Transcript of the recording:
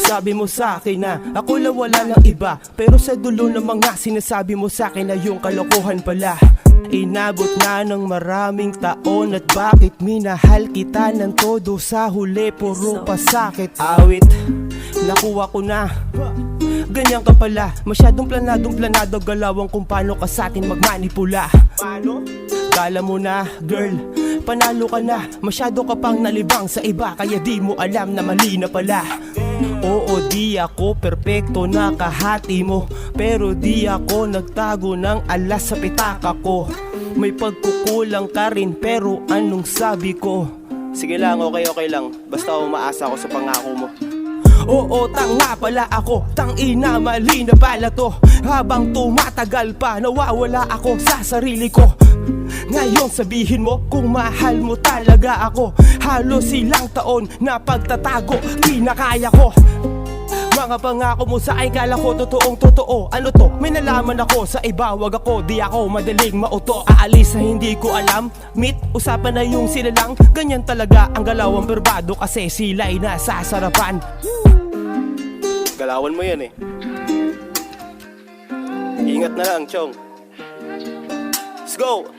Sabi mo sa akin na ako lang wala ng iba, pero sa dulo ng mga sinasabi mo sa akin na yung kalokohan pala. Inabot na ng maraming taon at bakit minahal kita ng todo, sa huli puro pasakit. Awit, nakuha ko na, ganyan ka pala. Masyadong planadong galawang kung paano ka sa atin magmanipula. Kala mo na, girl, panalo ka na. Masyado ka pang nalibang sa iba, kaya di mo alam na mali na pala. Oo, di ako perpekto na kahati mo, pero di ako nagtago ng alas sa pitaka ko. May pagkukulang ka rin, pero anong sabi ko? Sige lang, okay lang, basta umaasa ako sa pangako mo. Oo, tanga pala ako, tangina mali na pala to. Habang tumatagal pa, nawawala ako sa sarili ko. Ngayon sabihin mo kung mahal mo talaga ako. Halos ilang taon na pagtatago, di na kaya ko. Mga pangako mo sa akin, kala ko totoong totoo. Ano to? May nalaman ako sa iba, wag ako, di ako madaling mauto. Aalis na hindi ko alam, meet, usapan na yung sila lang. Ganyan talaga ang galawang berbado, kasi sila'y nasa sarapan. Galawan mo yan eh. Ingat na lang, Chong. Let's go!